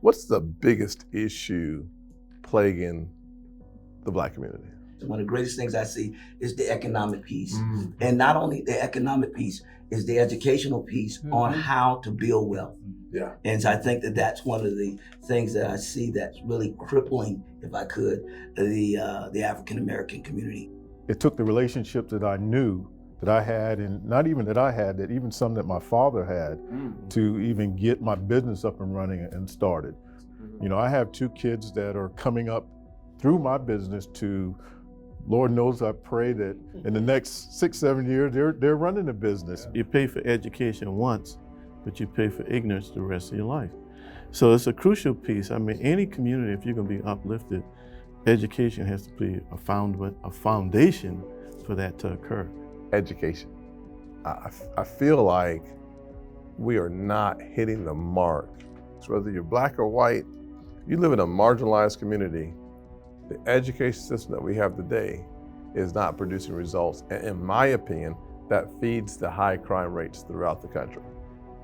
What's the biggest issue plaguing the Black community? One of the greatest things I see is the economic piece. And not only the economic piece, is the educational piece on how to build wealth. Yeah. And so I think that that's one of the things that I see that's really crippling, if I could, the African American community. It took the relationships that I knew that I had, and not even that I had, that even some that my father had, to even get my business up and running and started. You know, I have 2 kids that are coming up through my business to, Lord knows I pray that in the next 6, 7 years, they're running a business. You pay for education once, but you pay for ignorance the rest of your life. So it's a crucial piece. I mean, any community, if you're gonna be uplifted, education has to be a foundation for that to occur. Education. I feel like we are not hitting the mark. So whether you're Black or white, you live in a marginalized community, the education system that we have today is not producing results. And in my opinion, that feeds the high crime rates throughout the country.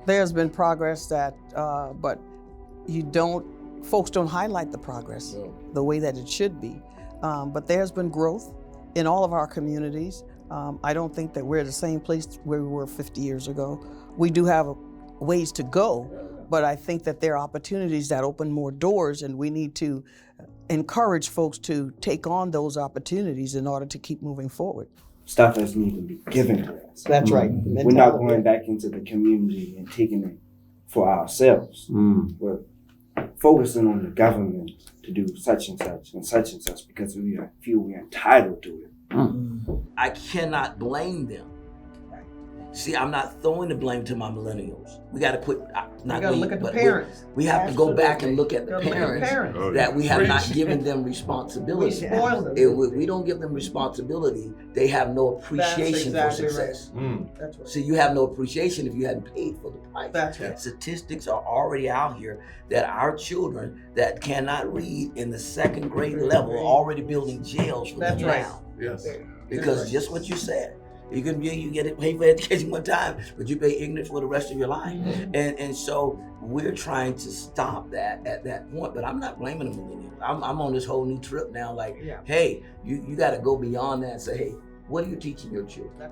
There's been progress but folks don't highlight the progress the way that it should be. But there's been growth in all of our communities. I don't think that we're at the same place where we were 50 years ago. We do have ways to go, but I think that there are opportunities that open more doors, and we need to encourage folks to take on those opportunities in order to keep moving forward. Stuff doesn't even be given to us. That's right. We're not going back into the community and taking it for ourselves. We're focusing on the government to do such and such because we feel we're entitled to it. I cannot blame them. See, I'm not throwing the blame to my millennials. We got to put, not gotta we, look at the but parents. we have to go back and look at the Gotta look at the parents parents. that we have not given them responsibility. We spoil them. If we don't give them responsibility, they have no appreciation That's for exactly success. That's right. See, you have no appreciation if you hadn't paid for the price. That's right. Statistics are already out here that our children that cannot read in the 2nd grade level are already building jails for them That's right. now. Yes. Because just what you said, you get it paid for education one time, but you pay ignorant for the rest of your life. And so we're trying to stop that at that point. But I'm not blaming the millennials. I'm on this whole new trip now. Like, hey, you got to go beyond that and say, hey, what are you teaching your children?